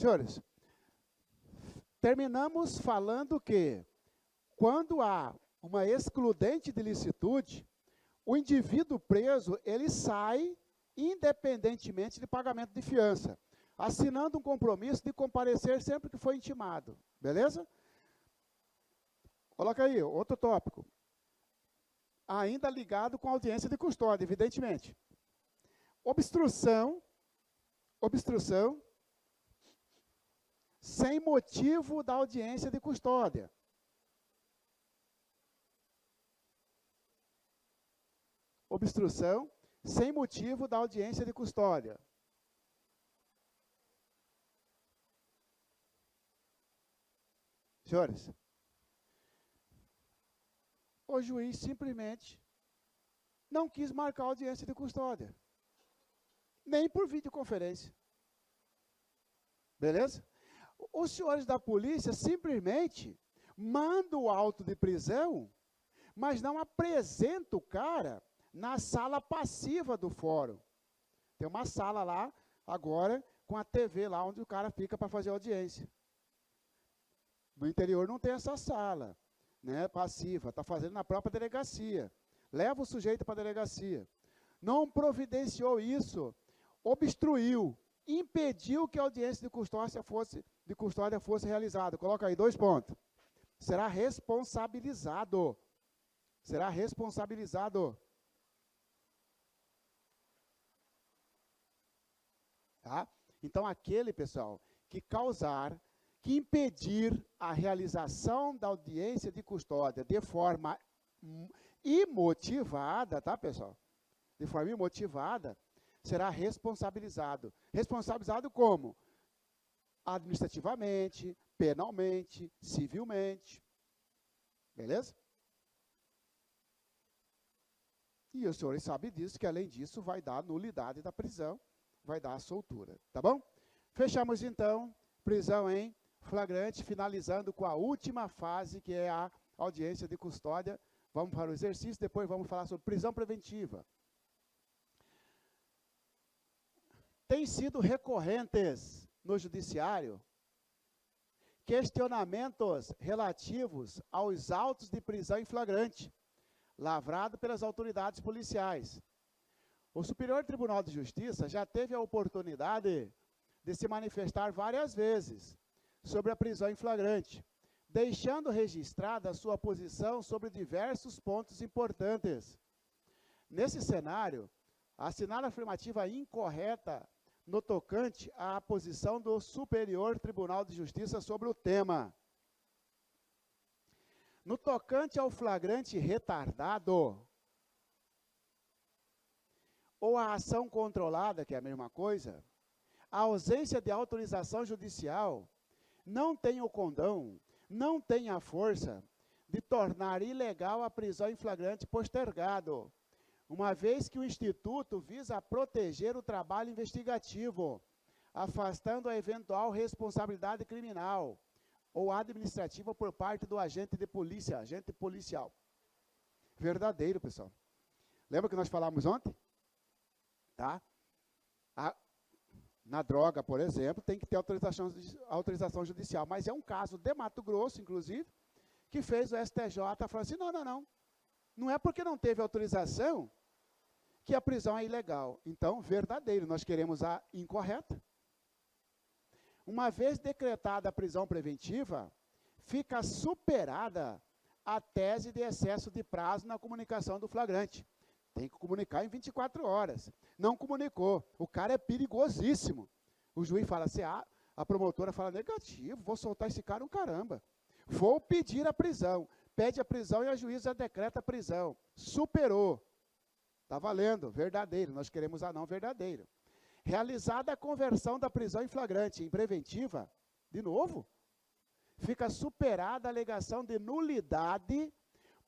Senhores, terminamos falando que, quando há uma excludente de licitude, o indivíduo preso, ele sai independentemente de pagamento de fiança, assinando um compromisso de comparecer sempre que for intimado. Beleza? Coloca aí, outro tópico. Ainda ligado com a audiência de custódia, evidentemente. Obstrução sem motivo da audiência de custódia. Obstrução sem motivo da audiência de custódia. Senhores, o juiz simplesmente não quis marcar a audiência de custódia, nem por videoconferência. Beleza? Os senhores da polícia simplesmente mandam o auto de prisão, mas não apresentam o cara na sala passiva do fórum. Tem uma sala lá, agora, com a TV lá, onde o cara fica para fazer audiência. No interior não tem essa sala, né, passiva, está fazendo na própria delegacia. Leva o sujeito para a delegacia. Não providenciou isso, obstruiu, impediu que a audiência de custódia fosse realizada. Coloca aí 2 pontos. Será responsabilizado. Será responsabilizado. Tá? Então, aquele, pessoal, que impedir a realização da audiência de custódia de forma imotivada, tá, pessoal? De forma imotivada, será responsabilizado. Responsabilizado como? Administrativamente, penalmente, civilmente. Beleza? E os senhores sabem disso, que além disso vai dar nulidade da prisão, vai dar a soltura, tá bom? Fechamos então, prisão em flagrante, finalizando com a última fase, que é a audiência de custódia. Vamos para o exercício, depois vamos falar sobre prisão preventiva. Tem sido recorrentes no judiciário questionamentos relativos aos autos de prisão em flagrante, lavrado pelas autoridades policiais. O Superior Tribunal de Justiça já teve a oportunidade de se manifestar várias vezes sobre a prisão em flagrante, deixando registrada a sua posição sobre diversos pontos importantes. Nesse cenário, assinar a afirmativa incorreta no tocante à posição do Superior Tribunal de Justiça sobre o tema. No tocante ao flagrante retardado, ou a ação controlada, que é a mesma coisa, a ausência de autorização judicial não tem o condão, não tem a força de tornar ilegal a prisão em flagrante postergado, uma vez que o Instituto visa proteger o trabalho investigativo, afastando a eventual responsabilidade criminal ou administrativa por parte do agente de polícia, agente policial. Verdadeiro, pessoal. Lembra que nós falamos ontem? Tá? Na droga, por exemplo, tem que ter autorização judicial, mas é um caso de Mato Grosso, inclusive, que fez o STJ falar assim, não é porque não teve autorização que a prisão é ilegal. Então, verdadeiro, nós queremos a incorreta. Uma vez decretada a prisão preventiva, fica superada a tese de excesso de prazo na comunicação do flagrante. Tem que comunicar em 24 horas. Não comunicou. O cara é perigosíssimo. O juiz fala assim, a promotora fala, negativo, vou soltar esse cara um caramba. Vou pedir a prisão. Pede a prisão e a juíza decreta a prisão. Superou. Está valendo, verdadeiro. Nós queremos a não verdadeiro. Realizada a conversão da prisão em flagrante em preventiva, de novo, fica superada a alegação de nulidade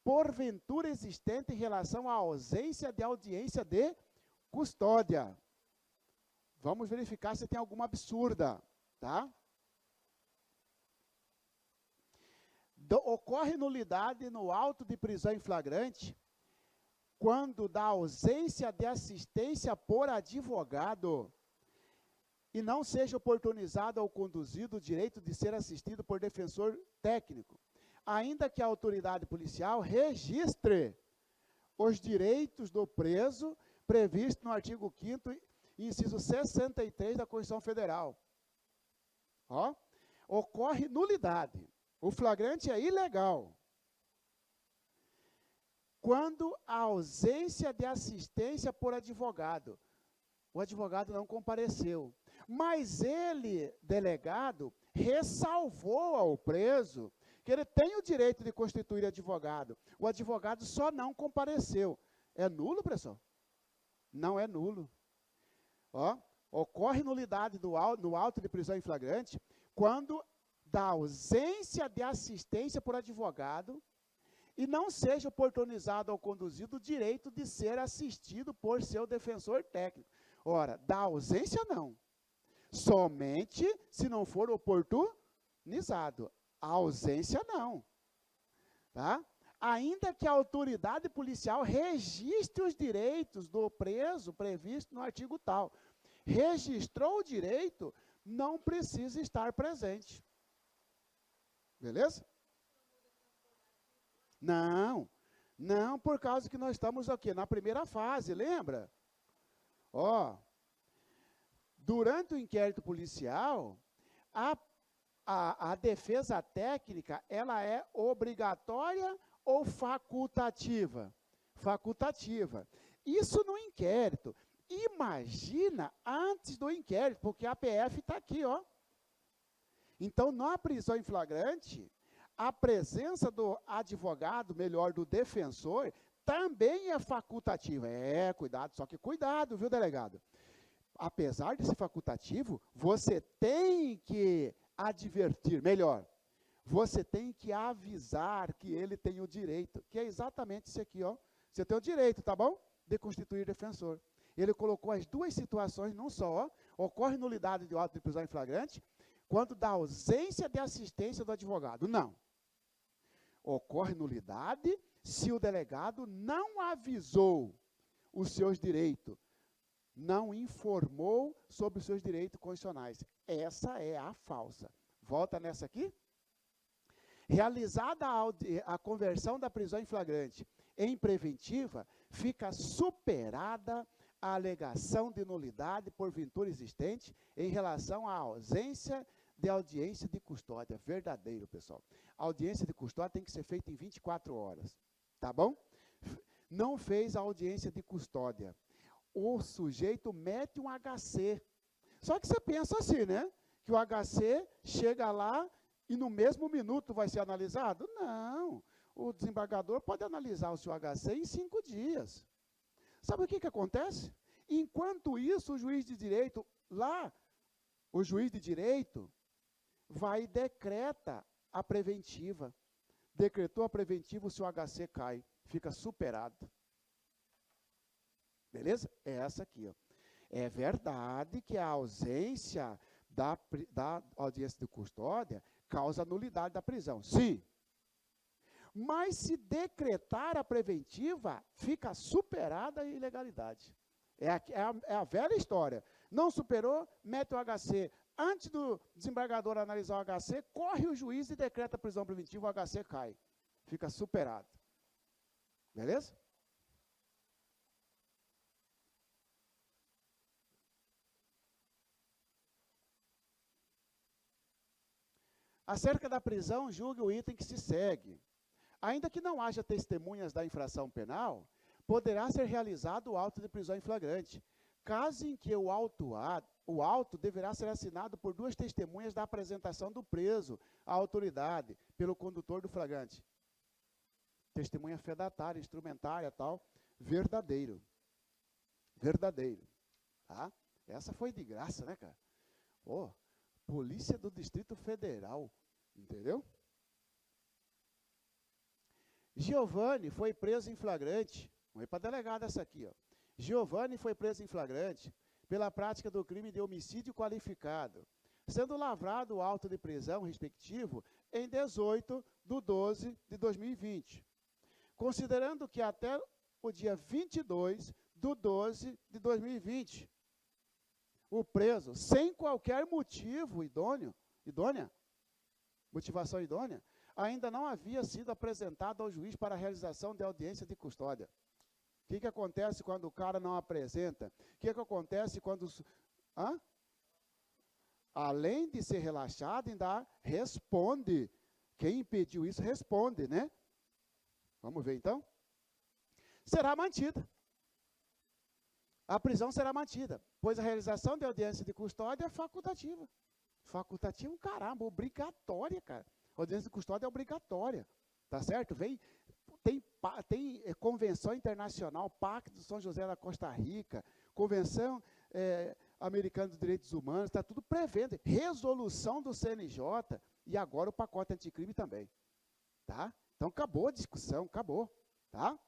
porventura existente em relação à ausência de audiência de custódia. Vamos verificar se tem alguma absurda, tá? Ocorre nulidade no auto de prisão em flagrante quando da ausência de assistência por advogado e não seja oportunizado ou conduzido o direito de ser assistido por defensor técnico, ainda que a autoridade policial registre os direitos do preso previsto no artigo 5º, inciso 63 da Constituição Federal. Ó, ocorre nulidade. O flagrante é ilegal quando a ausência de assistência por advogado. O advogado não compareceu, mas ele, delegado, ressalvou ao preso que ele tem o direito de constituir advogado. O advogado só não compareceu. É nulo, pessoal? Não é nulo. Ó, ocorre nulidade no auto de prisão em flagrante quando da ausência de assistência por advogado e não seja oportunizado ou conduzido o direito de ser assistido por seu defensor técnico. Ora, da ausência não. Somente se não for oportunizado. A ausência não. Tá? Ainda que a autoridade policial registre os direitos do preso previsto no artigo tal. Registrou o direito, não precisa estar presente. Beleza? Não, não, por causa que nós estamos aqui na primeira fase, lembra? Ó, durante o inquérito policial, a defesa técnica, ela é obrigatória ou facultativa? Facultativa. Isso no inquérito. Imagina antes do inquérito, porque a PF está aqui, ó. Então, na prisão em flagrante, a presença do advogado, melhor, do defensor, também é facultativa. É, cuidado, só que cuidado, viu, delegado? Apesar de ser facultativo, você tem que advertir, melhor, você tem que avisar que ele tem o direito, que é exatamente isso aqui, ó. Você tem o direito, tá bom? De constituir defensor. Ele colocou as duas situações num só, ó. Ocorre nulidade de auto de prisão em flagrante, quando da ausência de assistência do advogado. Não. Ocorre nulidade se o delegado não avisou os seus direitos, não informou sobre os seus direitos constitucionais. Essa é a falsa. Volta nessa aqui. Realizada a conversão da prisão em flagrante em preventiva, fica superada a alegação de nulidade porventura existente em relação à ausência de audiência de custódia. Verdadeiro, pessoal. A audiência de custódia tem que ser feita em 24 horas. Tá bom? Não fez a audiência de custódia. O sujeito mete um HC. Só que você pensa assim, né? Que o HC chega lá e no mesmo minuto vai ser analisado? Não. O desembargador pode analisar o seu HC em 5 dias. Sabe o que acontece? Enquanto isso, o juiz de direito, lá, o juiz de direito vai e decreta a preventiva. Decretou a preventiva, o seu HC cai, fica superado. Beleza? É essa aqui, ó. É verdade que a ausência da audiência de custódia causa nulidade da prisão. Sim. Mas se decretar a preventiva, fica superada a ilegalidade. É a velha história. Não superou, mete o HC. Antes do desembargador analisar o HC, corre o juiz e decreta a prisão preventiva, o HC cai. Fica superado. Beleza? Acerca da prisão, julgue o item que se segue. Ainda que não haja testemunhas da infração penal, poderá ser realizado o auto de prisão em flagrante, caso em que o auto deverá ser assinado por 2 testemunhas da apresentação do preso à autoridade, pelo condutor do flagrante. Testemunha fedatária, instrumentária, tal, verdadeiro. Verdadeiro. Tá? Essa foi de graça, né, cara? Pô, Polícia do Distrito Federal, entendeu? Giovanni foi preso em flagrante. Vamos ir para a delegada essa aqui, ó. Giovanni foi preso em flagrante pela prática do crime de homicídio qualificado, sendo lavrado o auto de prisão respectivo em 18/12/2020. Considerando que até o dia 22/12/2020, o preso, sem qualquer motivo idônea, motivação idônea, ainda não havia sido apresentado ao juiz para a realização de audiência de custódia. O que acontece quando o cara não apresenta? O que acontece quando... Além de ser relaxado, ainda responde. Quem impediu isso responde, né? Vamos ver então? Será mantida. A prisão será mantida, pois a realização de audiência de custódia é facultativa. Facultativa, caramba, obrigatória, cara. Audiência de custódia é obrigatória, tá certo? Tem convenção internacional, Pacto de São José da Costa Rica, Convenção Americana dos Direitos Humanos, está tudo prevendo. Resolução do CNJ e agora o pacote anticrime também, tá? Então, acabou a discussão, acabou, tá?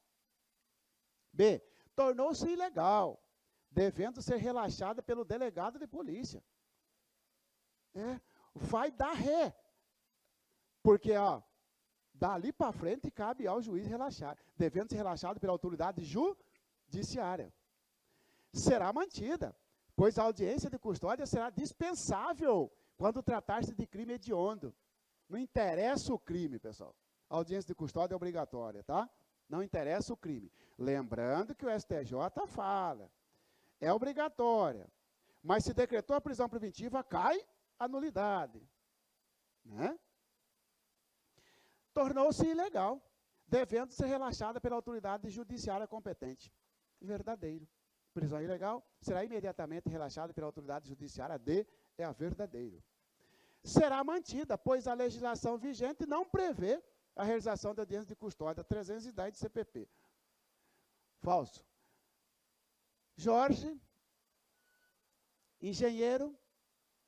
B, tornou-se ilegal, devendo ser relaxada pelo delegado de polícia. Vai dar ré, porque, dali para frente cabe ao juiz relaxar, devendo ser relaxado pela autoridade judiciária. Será mantida, pois a audiência de custódia será dispensável quando tratar-se de crime hediondo. Não interessa o crime, pessoal. A audiência de custódia é obrigatória, tá? Não interessa o crime. Lembrando que o STJ fala, é obrigatória, mas se decretou a prisão preventiva, cai a nulidade, né? Tornou-se ilegal, devendo ser relaxada pela autoridade judiciária competente. Verdadeiro. Prisão ilegal será imediatamente relaxada pela autoridade judiciária. D é a verdadeiro. Será mantida, pois a legislação vigente não prevê a realização de audiência de custódia 310 de CPP. Falso. Jorge, engenheiro,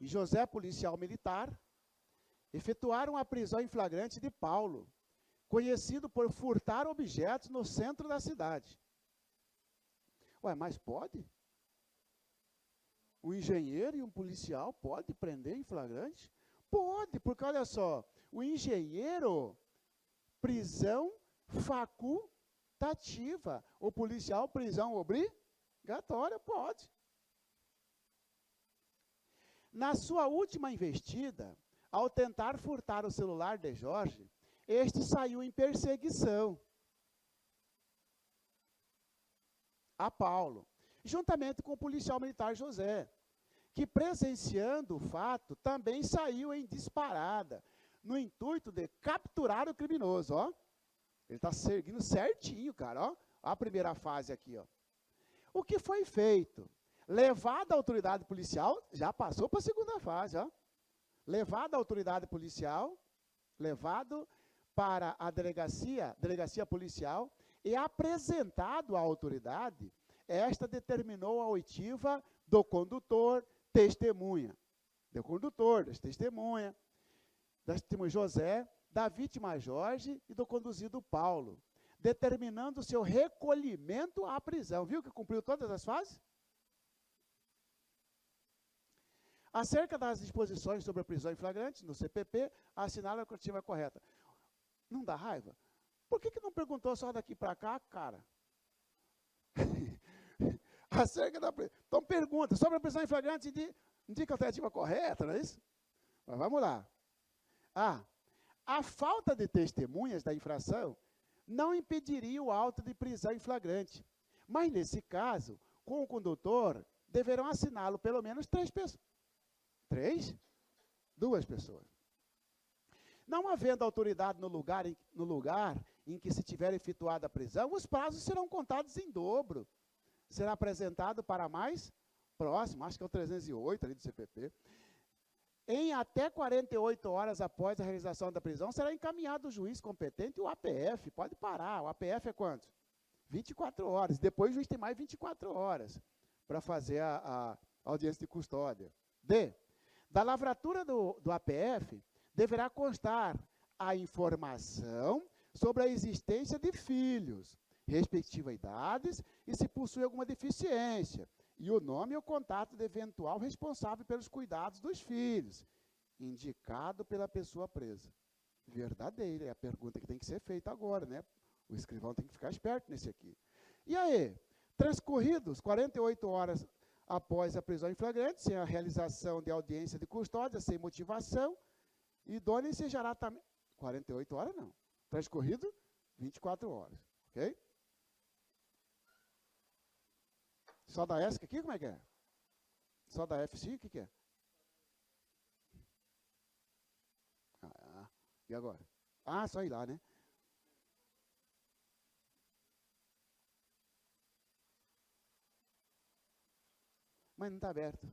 e José, policial militar, efetuaram a prisão em flagrante de Paulo, conhecido por furtar objetos no centro da cidade. Ué, mas pode? Um engenheiro e um policial pode prender em flagrante? Pode, porque olha só, o engenheiro, prisão facultativa, o policial, prisão obrigatória, pode. Na sua última investida, ao tentar furtar o celular de Jorge, este saiu em perseguição a Paulo, juntamente com o policial militar José, que presenciando o fato, também saiu em disparada, no intuito de capturar o criminoso, ó. Ele está seguindo certinho, cara, ó. A primeira fase aqui, ó. O que foi feito? Levado à autoridade policial, já passou para a segunda fase, ó. Levado à autoridade policial, levado para a delegacia policial e apresentado à autoridade, esta determinou a oitiva do condutor, testemunha. Do condutor, das testemunha José, da vítima Jorge e do conduzido Paulo, determinando seu recolhimento à prisão. Viu que cumpriu todas as fases? Acerca das disposições sobre a prisão em flagrante, no CPP, assinala a coletiva correta. Não dá raiva? Por que não perguntou só daqui para cá, cara? Acerca da prisão. Então pergunta, sobre a prisão em flagrante, indica a alternativa correta, não é isso? Mas vamos lá. A falta de testemunhas da infração não impediria o auto de prisão em flagrante. Mas, nesse caso, com o condutor, deverão assiná-lo pelo menos 3 pessoas. 3? 2 pessoas. Não havendo autoridade no lugar em que se tiver efetuada a prisão, os prazos serão contados em dobro. Será apresentado para mais próximo, acho que é o 308 ali do CPP. Em até 48 horas após a realização da prisão, será encaminhado o juiz competente e o APF. Pode parar. O APF é quanto? 24 horas. Depois o juiz tem mais 24 horas para fazer a audiência de custódia. D. Da lavratura do APF, deverá constar a informação sobre a existência de filhos, respectivas idades e se possui alguma deficiência, e o nome e o contato do eventual responsável pelos cuidados dos filhos, indicado pela pessoa presa. Verdadeira, é a pergunta que tem que ser feita agora, né? O escrivão tem que ficar esperto nesse aqui. E aí, transcorridos 48 horas após a prisão em flagrante, sem a realização de audiência de custódia, sem motivação, idônea ensejará também... 48 horas não. Transcorrido 24 horas. Ok? Só da ESC aqui, como é que é? Só da FC, o que é? E agora? Ah, só ir lá, né? Mas não está aberto.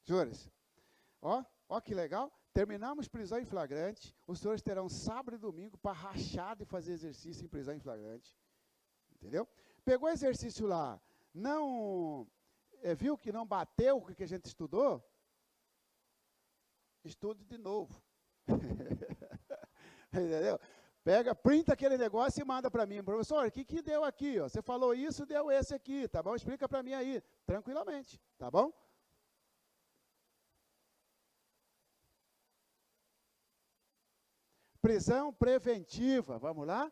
Senhores, ó que legal. Terminamos prisão em flagrante. Os senhores terão sábado e domingo para rachar e fazer exercício em prisão em flagrante. Entendeu? Pegou exercício lá, não viu que não bateu o que a gente estudou? Estude de novo. Entendeu? Pega, printa aquele negócio e manda para mim. Professor, o que deu aqui? Ó? Você falou isso, deu esse aqui, tá bom? Explica para mim aí, tranquilamente, tá bom? Prisão preventiva, vamos lá?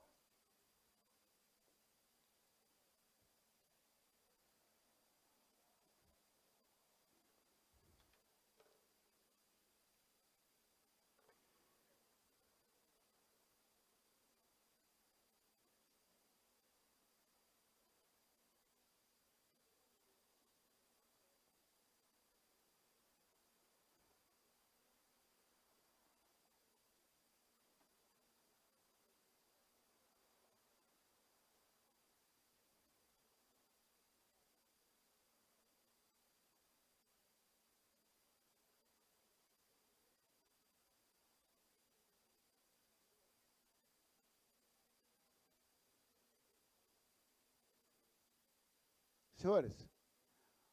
Senhores,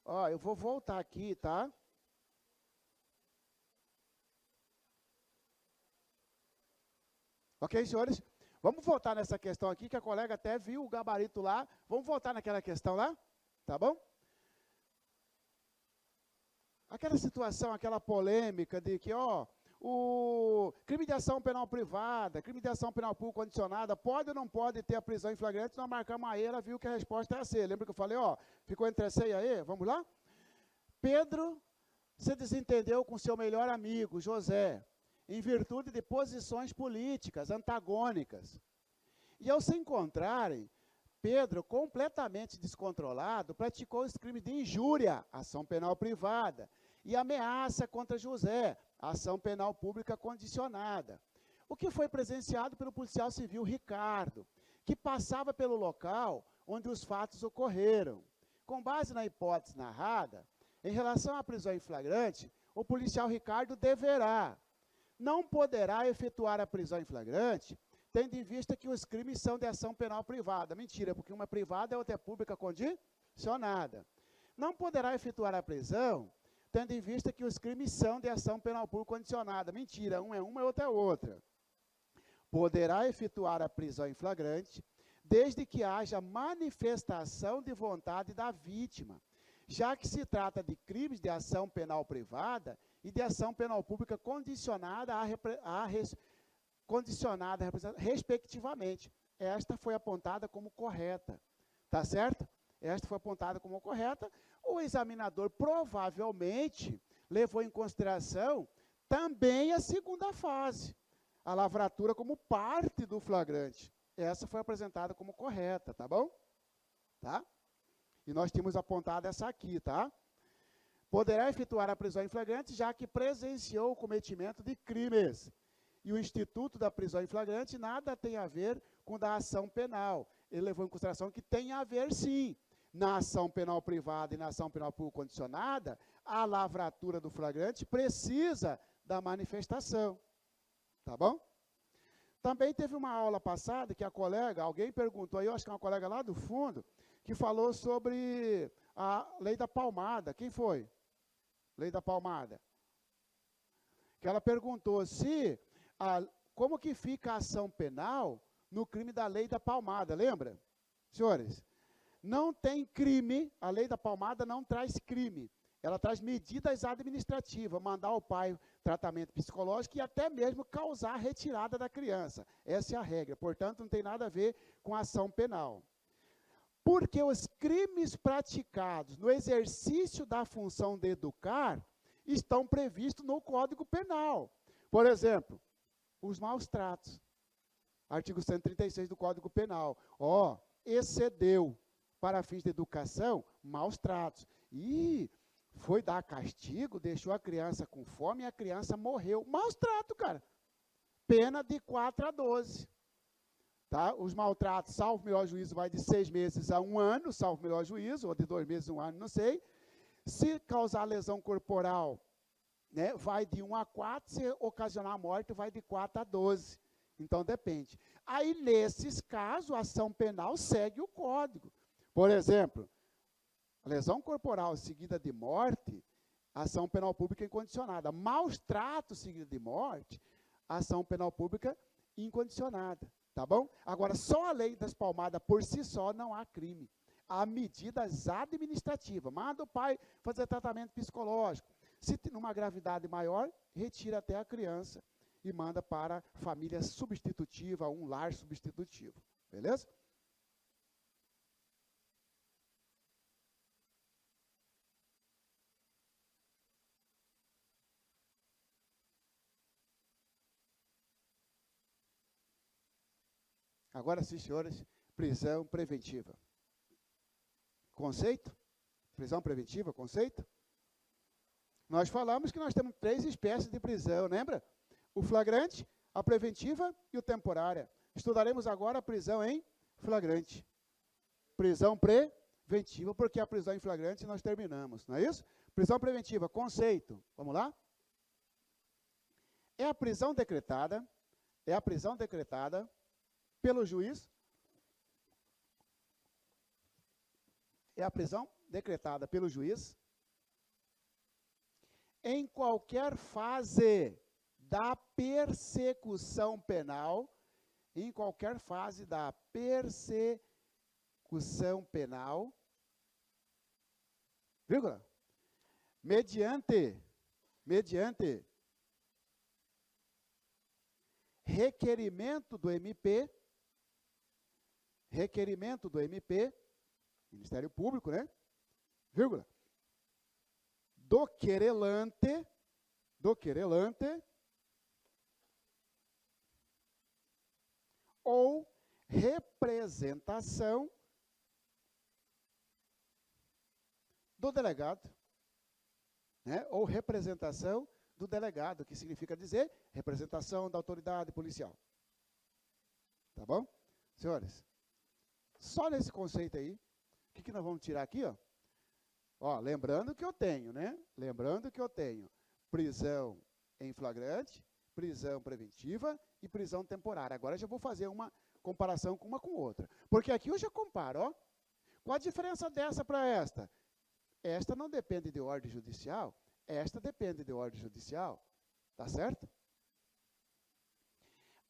ó, eu vou voltar aqui, tá? Ok, senhores? Vamos voltar nessa questão aqui, que a colega até viu o gabarito lá. Vamos voltar naquela questão lá, tá bom? Aquela situação, aquela polêmica de que, ó, o crime de ação penal privada, crime de ação penal pública condicionada, pode ou não pode ter a prisão em flagrante? Nós marcamos aí, ela viu que a resposta é a C. Lembra que eu falei, ó, ficou entre a C e a E? Vamos lá? Pedro se desentendeu com seu melhor amigo, José, em virtude de posições políticas antagônicas. E ao se encontrarem, Pedro, completamente descontrolado, praticou os crimes de injúria, ação penal privada, e ameaça contra José, ação penal pública condicionada. O que foi presenciado pelo policial civil Ricardo, que passava pelo local onde os fatos ocorreram. Com base na hipótese narrada, em relação à prisão em flagrante, o policial Ricardo não poderá efetuar a prisão em flagrante, tendo em vista que os crimes são de ação penal privada. Mentira, porque uma privada e outra é pública condicionada. Não poderá efetuar a prisão, tendo em vista que os crimes são de ação penal pública condicionada. Mentira, uma e outra é outra. Poderá efetuar a prisão em flagrante, desde que haja manifestação de vontade da vítima, já que se trata de crimes de ação penal privada e de ação penal pública condicionada respectivamente. Esta foi apontada como correta, tá certo? Esta foi apontada como correta. O examinador provavelmente levou em consideração também a segunda fase, a lavratura como parte do flagrante. Essa foi apresentada como correta, tá bom? Tá? E nós tínhamos apontado essa aqui, tá? Poderá efetuar a prisão em flagrante, já que presenciou o cometimento de crimes. E o instituto da prisão em flagrante nada tem a ver com da ação penal. Ele levou em consideração que tem a ver, sim. Na ação penal privada e na ação penal pública condicionada, a lavratura do flagrante precisa da manifestação. Tá bom? Também teve uma aula passada que alguém perguntou aí, eu acho que é uma colega lá do fundo, que falou sobre a lei da palmada. Quem foi? Lei da palmada. Que ela perguntou como que fica a ação penal no crime da lei da palmada, lembra? Senhores, não tem crime, a lei da palmada não traz crime. Ela traz medidas administrativas, mandar ao pai tratamento psicológico e até mesmo causar a retirada da criança. Essa é a regra, portanto, não tem nada a ver com ação penal. Porque os crimes praticados no exercício da função de educar estão previstos no Código Penal. Por exemplo, os maus tratos. Artigo 136 do Código Penal. Excedeu para fins de educação, maus tratos. E foi dar castigo, deixou a criança com fome e a criança morreu. Maus tratos, cara. Pena de 4 a 12. Tá? Os maltratos, salvo melhor juízo, vai de 6 meses a 1 ano, salvo melhor juízo, ou de 2 meses a 1 ano, não sei. Se causar lesão corporal, né, vai de 1 a 4, se ocasionar morte, vai de 4 a 12. Então, depende. Aí, nesses casos, a ação penal segue o código. Por exemplo, lesão corporal seguida de morte, ação penal pública incondicionada. Maus tratos seguida de morte, ação penal pública incondicionada. Tá bom? Agora, só a lei das palmadas por si só não há crime. Há medidas administrativas. Manda o pai fazer tratamento psicológico. Se tem uma gravidade maior, retira até a criança e manda para família substitutiva, um lar substitutivo. Beleza? Agora sim, senhores, prisão preventiva. Conceito? Prisão preventiva, conceito? Nós falamos que nós temos 3 espécies de prisão, lembra? O flagrante, a preventiva e o temporária. Estudaremos agora a prisão em flagrante. Prisão preventiva, porque a prisão em flagrante nós terminamos, não é isso? Prisão preventiva, conceito. Vamos lá? É a prisão decretada pelo juiz, em qualquer fase da persecução penal, vírgula, mediante requerimento do MP, Ministério Público, né? Vírgula, do querelante, ou representação do delegado, né? Ou representação do delegado, que significa dizer representação da autoridade policial. Tá bom? Senhores, só nesse conceito aí, o que nós vamos tirar aqui, ó? Lembrando que eu tenho, né? Prisão em flagrante, prisão preventiva e prisão temporária. Agora eu já vou fazer uma comparação com uma com outra. Porque aqui eu já comparo, ó. Qual a diferença dessa para esta? Esta não depende de ordem judicial, esta depende de ordem judicial. Tá certo?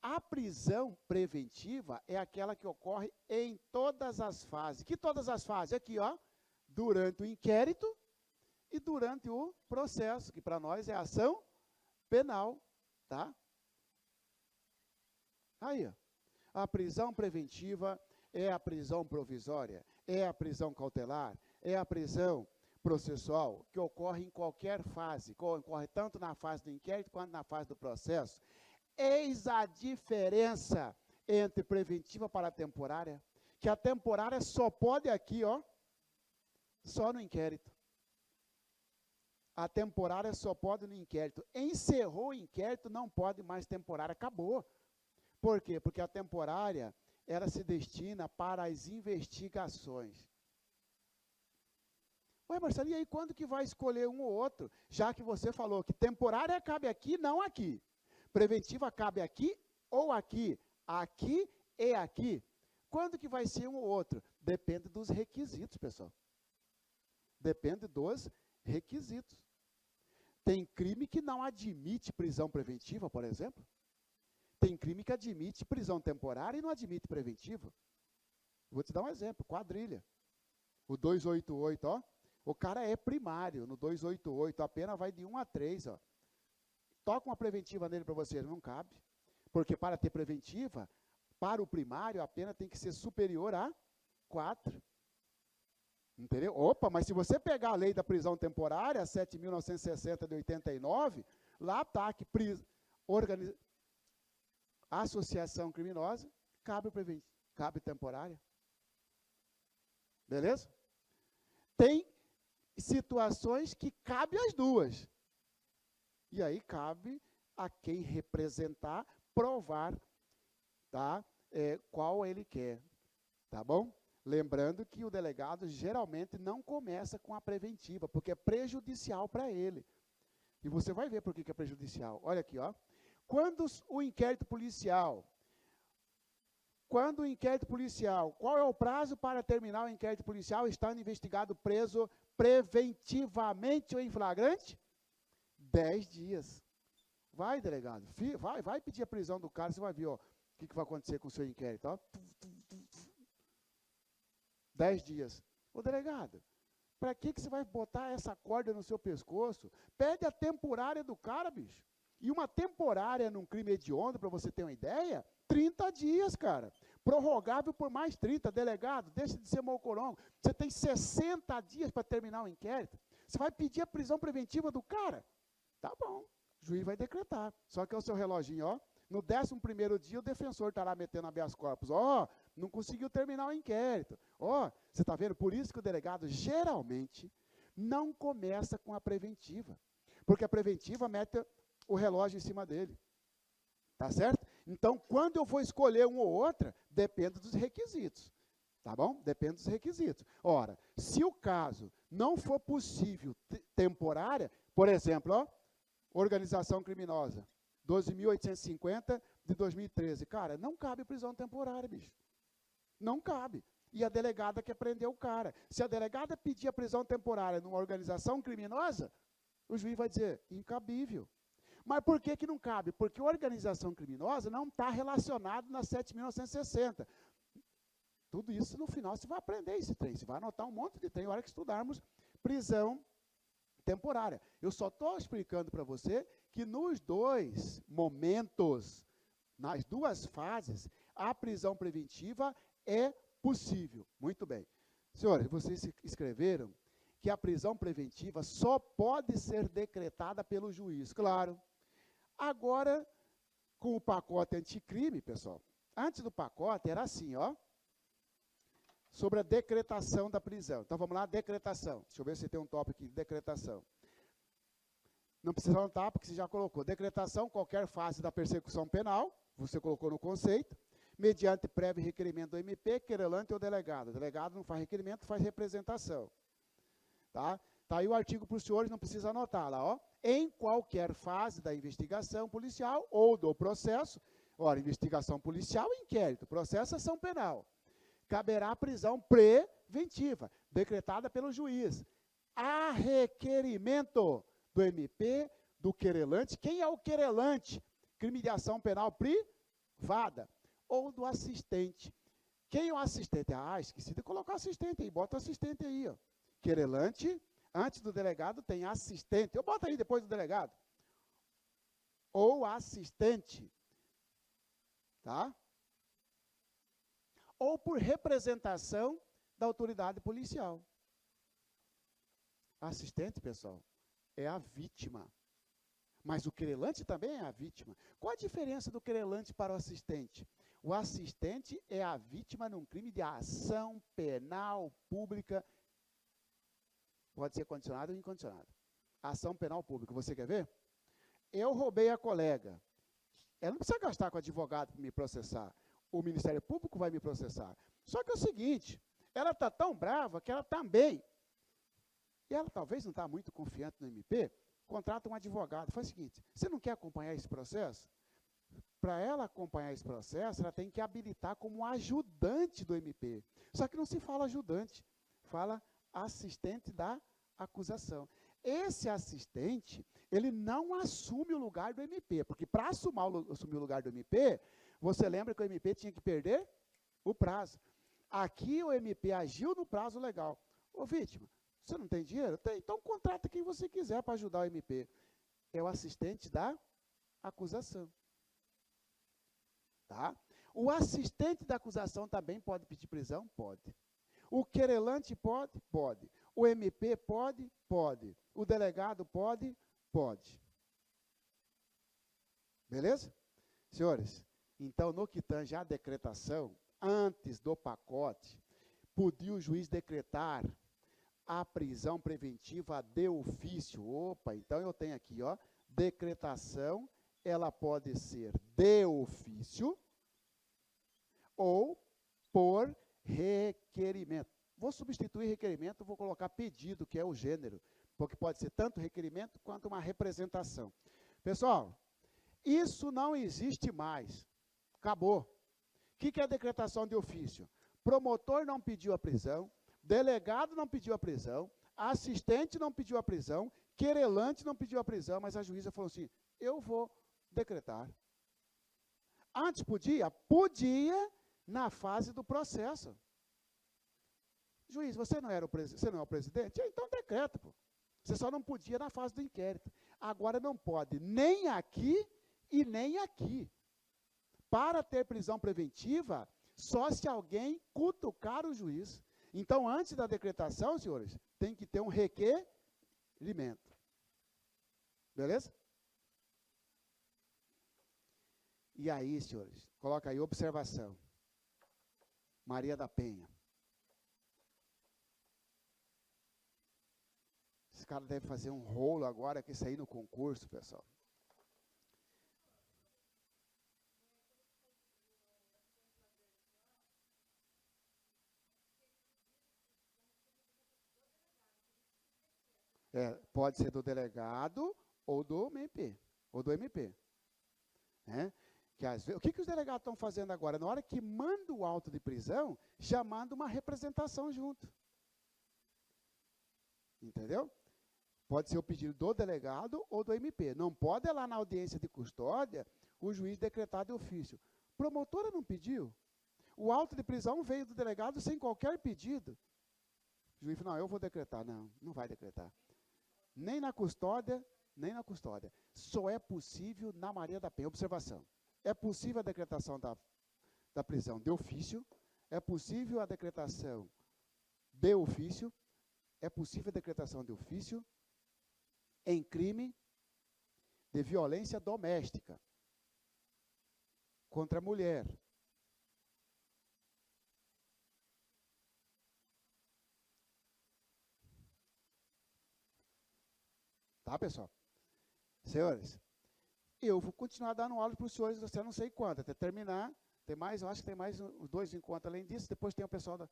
A prisão preventiva é aquela que ocorre em todas as fases. Que todas as fases? Aqui, ó. Durante o inquérito e durante o processo, que para nós é ação penal, tá? Aí, ó. A prisão preventiva é a prisão provisória, é a prisão cautelar, é a prisão processual, que ocorre em qualquer fase, ocorre tanto na fase do inquérito quanto na fase do processo. Eis a diferença entre preventiva para temporária, que a temporária só pode aqui, ó, só no inquérito. A temporária só pode no inquérito. Encerrou o inquérito, não pode mais temporária, acabou. Por quê? Porque a temporária, ela se destina para as investigações. Ué, Marcelo, e aí quando que vai escolher um ou outro? Já que você falou que temporária cabe aqui, não aqui. Preventiva cabe aqui ou aqui. Aqui e aqui. Quando que vai ser um ou outro? Depende dos requisitos, pessoal. Depende dos requisitos. Tem crime que não admite prisão preventiva, por exemplo. Tem crime que admite prisão temporária e não admite preventiva. Vou te dar um exemplo, quadrilha. O 288, ó. O cara é primário no 288, a pena vai de 1 a 3, ó. Toca uma preventiva nele para você, não cabe. Porque para ter preventiva, para o primário, a pena tem que ser superior a 4. Entendeu? Opa, mas se você pegar a lei da prisão temporária, 7.960 de 89, lá está que associação criminosa, cabe temporária. Beleza? Tem situações que cabe as duas. E aí cabe a quem representar provar, tá? Qual ele quer. Tá bom? Lembrando que o delegado geralmente não começa com a preventiva, porque é prejudicial para ele. E você vai ver por que é prejudicial. Olha aqui, ó. Quando o inquérito policial, qual é o prazo para terminar o inquérito policial estando investigado preso preventivamente ou em flagrante? 10 dias. Vai, delegado, vai pedir a prisão do cara, você vai ver, ó, o que vai acontecer com o seu inquérito. Ó. 10 dias. Ô, delegado, para que você vai botar essa corda no seu pescoço? Pede a temporária do cara, bicho. E uma temporária num crime hediondo, para você ter uma ideia, 30 dias, cara. Prorrogável por mais 30. Delegado, deixa de ser mocorongo. Você tem 60 dias para terminar o inquérito. Você vai pedir a prisão preventiva do cara? Tá bom, o juiz vai decretar. Só que é o seu reloginho, ó. No 11º dia, o defensor estará metendo habeas corpus. Ó, não conseguiu terminar o inquérito. Ó, você está vendo? Por isso que o delegado, geralmente, não começa com a preventiva. Porque a preventiva mete o relógio em cima dele. Tá certo? Então, quando eu for escolher uma ou outra, depende dos requisitos. Tá bom? Depende dos requisitos. Ora, se o caso não for possível temporária, por exemplo, ó, organização criminosa, 12.850 de 2013. Cara, não cabe prisão temporária, bicho. Não cabe. E a delegada quer prender o cara. Se a delegada pedir a prisão temporária numa organização criminosa, o juiz vai dizer, incabível. Mas por que não cabe? Porque a organização criminosa não está relacionada na 7.960. Tudo isso, no final, você vai aprender esse trem. Você vai anotar um monte de trem na hora que estudarmos prisão temporária. Eu só estou explicando para você que nos dois momentos, nas duas fases, a prisão preventiva é possível. Muito bem. Senhores, vocês escreveram que a prisão preventiva só pode ser decretada pelo juiz. Claro. Agora, com o pacote anticrime, pessoal, antes do pacote era assim, ó, sobre a decretação da prisão. Então, vamos lá, decretação. Deixa eu ver se tem um tópico aqui, decretação. Não precisa anotar, porque você já colocou. Decretação, qualquer fase da persecução penal, você colocou no conceito, mediante prévio requerimento do MP, querelante ou delegado. O delegado não faz requerimento, faz representação. Tá? Tá aí o artigo para os senhores, não precisa anotar lá, ó. Em qualquer fase da investigação policial ou do processo, ora, investigação policial e inquérito, processo ação penal, caberá prisão preventiva, decretada pelo juiz, a requerimento do MP, do querelante. Quem é o querelante? Crime de ação penal privada. Ou do assistente. Quem é o assistente? Ah, esqueci de colocar assistente aí, bota o assistente aí, ó. Querelante, antes do delegado tem assistente. Eu boto aí depois do delegado. Ou assistente. Tá? Ou por representação da autoridade policial. Assistente, pessoal, é a vítima. Mas o querelante também é a vítima. Qual a diferença do querelante para o assistente? O assistente é a vítima num crime de ação penal pública. Pode ser condicionado ou incondicionado. Ação penal pública. Você quer ver? Eu roubei a colega. Ela não precisa gastar com advogado para me processar. O Ministério Público vai me processar. Só que é o seguinte, ela está tão brava que ela também, e ela talvez não está muito confiante no MP, contrata um advogado. Faz o seguinte, você não quer acompanhar esse processo? Para ela acompanhar esse processo, ela tem que habilitar como ajudante do MP. Só que não se fala ajudante, fala assistente da acusação. Esse assistente, ele não assume o lugar do MP, porque para assumir o lugar do MP, você lembra que o MP tinha que perder o prazo. Aqui o MP agiu no prazo legal. Ô, vítima, você não tem dinheiro? Tem. Então contrata quem você quiser para ajudar o MP. É o assistente da acusação. Tá? O assistente da acusação também pode pedir prisão? Pode. O querelante pode? Pode. O MP pode? Pode. O delegado pode? Pode. Beleza? Senhores, então, no que tange à decretação, antes do pacote, podia o juiz decretar a prisão preventiva de ofício. Opa, então eu tenho aqui, ó, decretação, ela pode ser de ofício ou por requerimento. Vou substituir requerimento, vou colocar pedido, que é o gênero, porque pode ser tanto requerimento quanto uma representação. Pessoal, isso não existe mais. Acabou. O que é a decretação de ofício? Promotor não pediu a prisão, delegado não pediu a prisão, assistente não pediu a prisão, querelante não pediu a prisão, mas a juíza falou assim, eu vou decretar. Antes podia? Podia na fase do processo. Juiz, você não é o presidente? Então decreta, pô. Você só não podia na fase do inquérito. Agora não pode nem aqui e nem aqui. Para ter prisão preventiva, só se alguém cutucar o juiz. Então, antes da decretação, senhores, tem que ter um requerimento. Beleza? E aí, senhores, coloca aí observação. Maria da Penha. Esse cara deve fazer um rolo agora que sair no concurso, pessoal. Pode ser do delegado ou do MP, ou do MP. Né? Que às vezes, o que os delegados estão fazendo agora? Na hora que manda o auto de prisão, já manda uma representação junto. Entendeu? Pode ser o pedido do delegado ou do MP. Não pode ir lá na audiência de custódia o juiz decretar de ofício. Promotora não pediu. O auto de prisão veio do delegado sem qualquer pedido. O juiz falou, não, eu vou decretar. Não, não vai decretar. Nem na custódia, nem na custódia. Só é possível na Maria da Penha. Observação. É possível a decretação da prisão de ofício, é possível a decretação de ofício, é possível a decretação de ofício em crime de violência doméstica contra a mulher. Tá, pessoal? Senhores, eu vou continuar dando aula para os senhores, até não sei quanto, até terminar. Tem mais, eu acho que tem mais os 2 encontros além disso, depois tem o pessoal da...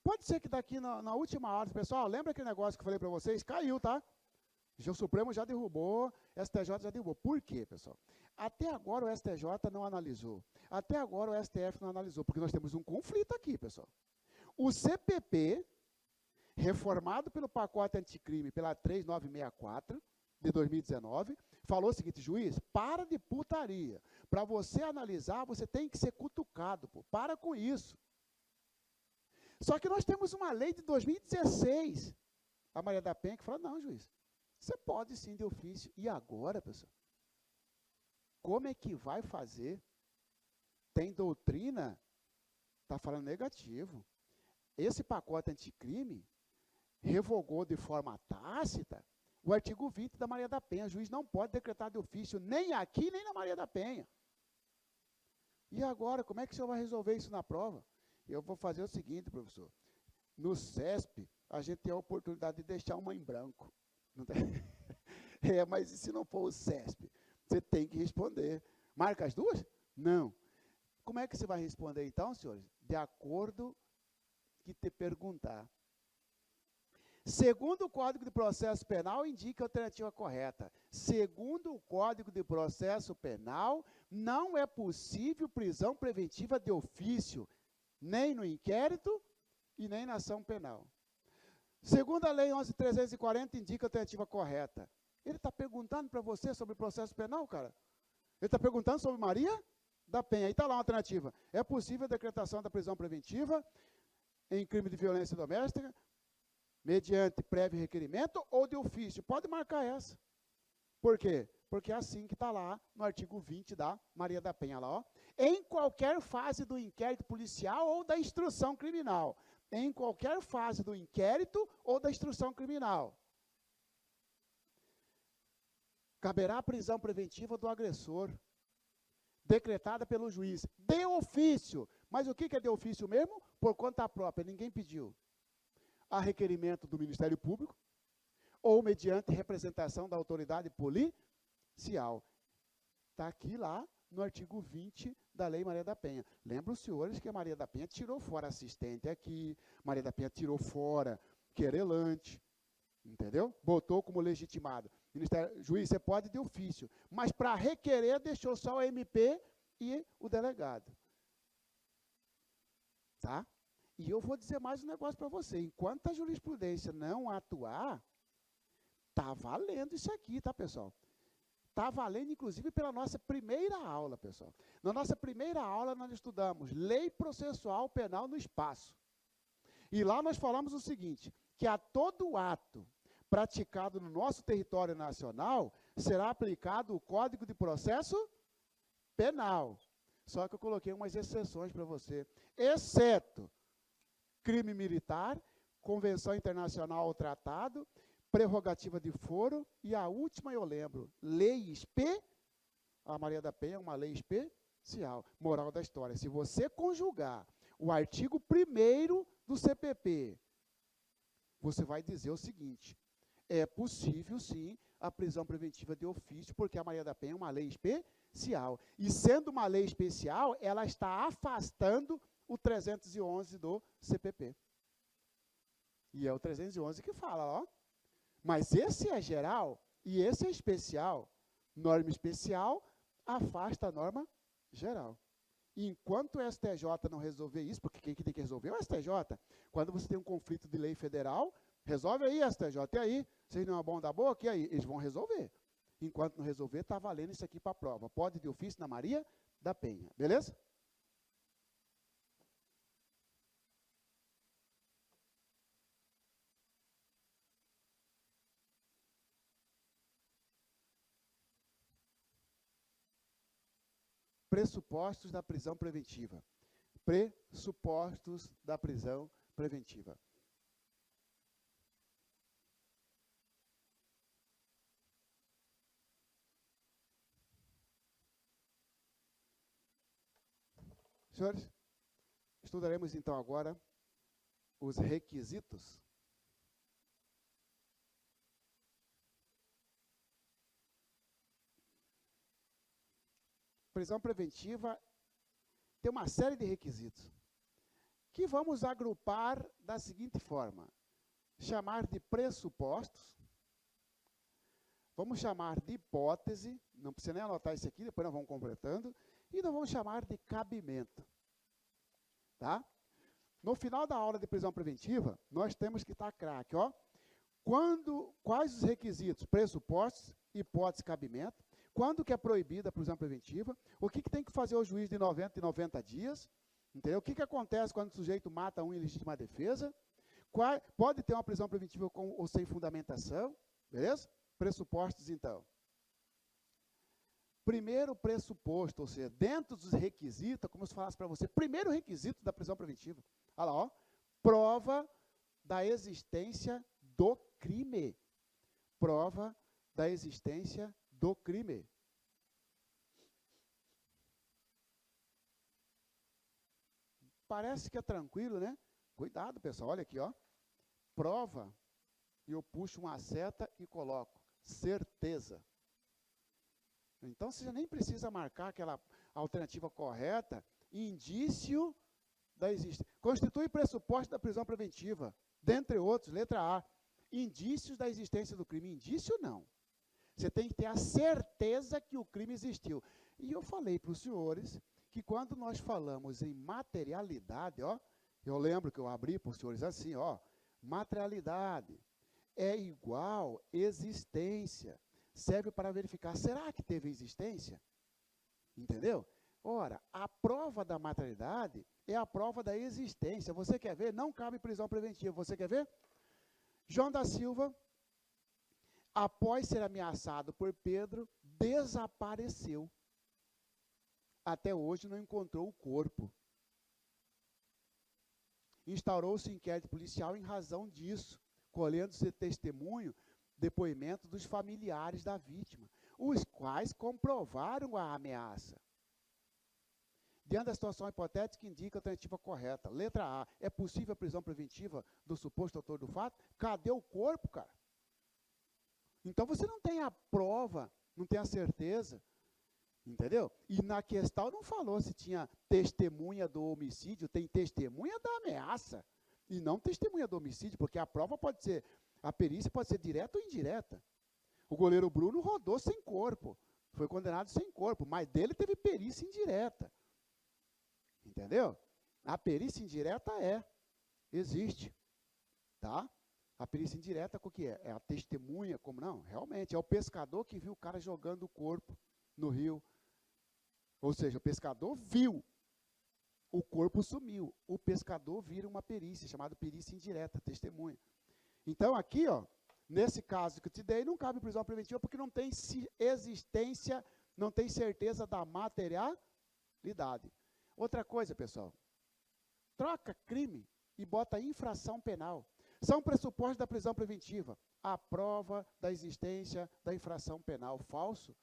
Pode ser que daqui na última hora, pessoal, lembra aquele negócio que eu falei para vocês? Caiu, tá? O Supremo já derrubou, STJ já derrubou. Por quê, pessoal? Até agora o STJ não analisou. Até agora o STF não analisou, porque nós temos um conflito aqui, pessoal. O CPP, reformado pelo pacote anticrime, pela 3964, de 2019, falou o seguinte, juiz, para de putaria. Para você analisar, você tem que ser cutucado, pô. Para com isso. Só que nós temos uma lei de 2016, a Maria da Penha, que fala, não, juiz, você pode sim de ofício. E agora, pessoal? Como é que vai fazer? Tem doutrina? Está falando negativo. Esse pacote anticrime revogou de forma tácita o artigo 20 da Maria da Penha. O juiz não pode decretar de ofício nem aqui, nem na Maria da Penha. E agora, como é que o senhor vai resolver isso na prova? Eu vou fazer o seguinte, professor. No CESP, a gente tem a oportunidade de deixar uma em branco. Não tem? Mas e se não for o CESP? Você tem que responder. Marca as duas? Não. Como é que você vai responder, então, senhores? De acordo que te perguntar. Segundo o Código de Processo Penal, indica a alternativa correta. Segundo o Código de Processo Penal, não é possível prisão preventiva de ofício, nem no inquérito e nem na ação penal. Segundo a Lei 11.340, indica a alternativa correta. Ele está perguntando para você sobre processo penal, cara? Ele está perguntando sobre Maria da Penha. Aí está lá uma alternativa. É possível a decretação da prisão preventiva em crime de violência doméstica mediante prévio requerimento ou de ofício. Pode marcar essa. Por quê? Porque é assim que está lá no artigo 20 da Maria da Penha, lá, ó. Em qualquer fase do inquérito policial ou da instrução criminal. Em qualquer fase do inquérito ou da instrução criminal. Caberá a prisão preventiva do agressor, decretada pelo juiz, de ofício. Mas o que é de ofício mesmo? Por conta própria, ninguém pediu. A requerimento do Ministério Público, ou mediante representação da autoridade policial. Está aqui lá no artigo 20 da Lei Maria da Penha. Lembra os senhores que a Maria da Penha tirou fora assistente aqui, Maria da Penha tirou fora querelante, entendeu? Botou como legitimado. Juiz, você pode de ofício, mas para requerer deixou só o MP e o delegado. Tá? E eu vou dizer mais um negócio para você. Enquanto a jurisprudência não atuar, está valendo isso aqui, tá, pessoal? Está valendo, inclusive, pela nossa primeira aula, pessoal. Na nossa primeira aula, nós estudamos Lei Processual Penal no Espaço. E lá nós falamos o seguinte, que a todo ato praticado no nosso território nacional, será aplicado o Código de Processo Penal. Só que eu coloquei umas exceções para você. Exceto crime militar, Convenção Internacional ao Tratado, prerrogativa de foro, e a última eu lembro, lei a Maria da Penha é uma lei especial. Moral da história, se você conjugar o artigo 1º do CPP, você vai dizer o seguinte, é possível, sim, a prisão preventiva de ofício, porque a Maria da Penha é uma lei especial. E sendo uma lei especial, ela está afastando o 311 do CPP. E é o 311 que fala, ó. Mas esse é geral e esse é especial. Norma especial afasta a norma geral. E enquanto o STJ não resolver isso, porque quem que tem que resolver é o STJ. Quando você tem um conflito de lei federal, resolve aí, STJ, e aí? Vocês não é bom da boca? E aí? Eles vão resolver. Enquanto não resolver, está valendo isso aqui para a prova. Pode de ofício na Maria da Penha. Beleza? Pressupostos da prisão preventiva. Pressupostos da prisão preventiva. Senhores, estudaremos então agora os requisitos. Prisão preventiva tem uma série de requisitos, que vamos agrupar da seguinte forma. Chamar de pressupostos, vamos chamar de hipótese, não precisa nem anotar isso aqui, depois nós vamos completando, e nós vamos chamar de cabimento. Tá? No final da aula de prisão preventiva, nós temos que estar craque, ó. Quais os requisitos? Pressupostos, hipótese, cabimento. Quando que é proibida a prisão preventiva? O que tem que fazer o juiz de 90 em 90 dias? Entendeu? O que acontece quando o sujeito mata um em legítima defesa? Pode ter uma prisão preventiva com ou sem fundamentação? Beleza? Pressupostos, então. Primeiro pressuposto, ou seja, dentro dos requisitos, como eu falasse para você, primeiro requisito da prisão preventiva. Olha lá, ó, prova da existência do crime. Prova da existência do crime. Parece que é tranquilo, né? Cuidado, pessoal, olha aqui, ó. Prova, e eu puxo uma seta e coloco certeza. Então, você já nem precisa marcar aquela alternativa correta, indício da existência. Constitui pressuposto da prisão preventiva, dentre outros, letra A. Indícios da existência do crime. Indício, não. Você tem que ter a certeza que o crime existiu. E eu falei para os senhores que quando nós falamos em materialidade, ó, eu lembro que eu abri para os senhores assim, ó, materialidade é igual existência. Serve para verificar, será que teve existência? Entendeu? Ora, a prova da materialidade é a prova da existência. Você quer ver? Não cabe prisão preventiva. Você quer ver? João da Silva, após ser ameaçado por Pedro, desapareceu. Até hoje não encontrou o corpo. Instaurou-se inquérito policial em razão disso, colhendo-se testemunho, depoimento dos familiares da vítima, os quais comprovaram a ameaça. Diante da situação hipotética, indica a alternativa correta. Letra A, é possível a prisão preventiva do suposto autor do fato? Cadê o corpo, cara? Então você não tem a prova, não tem a certeza, entendeu? E na questão não falou se tinha testemunha do homicídio, tem testemunha da ameaça, e não testemunha do homicídio, porque a prova pode ser, a perícia pode ser direta ou indireta. O goleiro Bruno rodou sem corpo, foi condenado sem corpo, mas dele teve perícia indireta. Entendeu? A perícia indireta existe, tá? A perícia indireta, o que é? É a testemunha, como não? Realmente, é o pescador que viu o cara jogando o corpo no rio. Ou seja, o pescador viu, o corpo sumiu. O pescador vira uma perícia, chamada perícia indireta, testemunha. Então, aqui, ó, nesse caso que eu te dei, não cabe prisão preventiva, porque não tem existência, não tem certeza da materialidade. Outra coisa, pessoal, troca crime e bota infração penal. São pressupostos da prisão preventiva. A prova da existência da infração penal. Falso?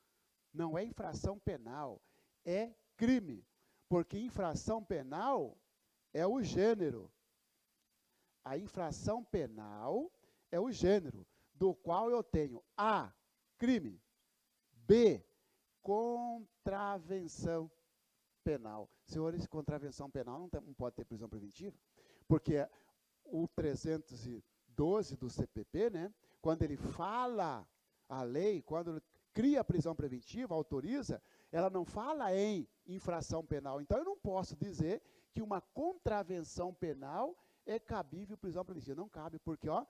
Não é infração penal, é crime. Porque infração penal é o gênero. A infração penal é o gênero, do qual eu tenho A, crime, B, contravenção penal. Senhores, contravenção penal não pode ter prisão preventiva, porque o 312 do CPP, né, quando ele fala a lei, quando ele cria a prisão preventiva, autoriza, ela não fala em infração penal. Então, eu não posso dizer que uma contravenção penal é cabível prisão preventiva. Não cabe, porque, ó,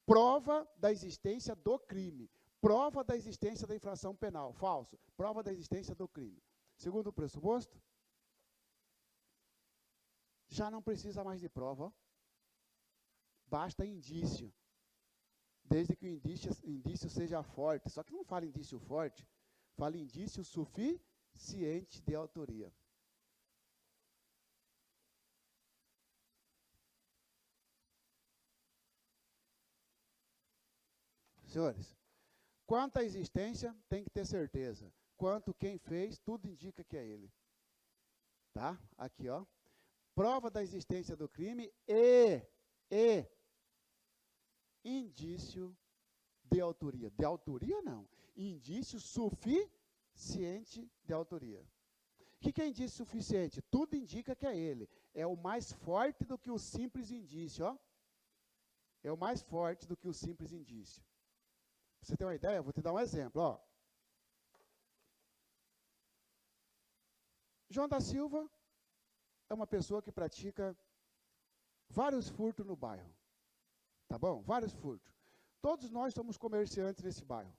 prova da existência do crime, prova da existência da infração penal. Falso. Prova da existência do crime. Segundo o pressuposto, já não precisa mais de prova, ó. Basta indício, desde que o indício seja forte. Só que não fala indício forte, fala indício suficiente de autoria. Senhores, quanto à existência, tem que ter certeza. Quanto quem fez, tudo indica que é ele. Tá? Aqui, ó. Prova da existência do crime e indício de autoria. De autoria, não. Indício suficiente de autoria. O que é indício suficiente? Tudo indica que é ele. É o mais forte do que o simples indício, ó. É o mais forte do que o simples indício. Pra você ter uma ideia, eu vou te dar um exemplo, ó. João da Silva é uma pessoa que pratica vários furtos no bairro. Tá bom? Vários furtos. Todos nós somos comerciantes nesse bairro.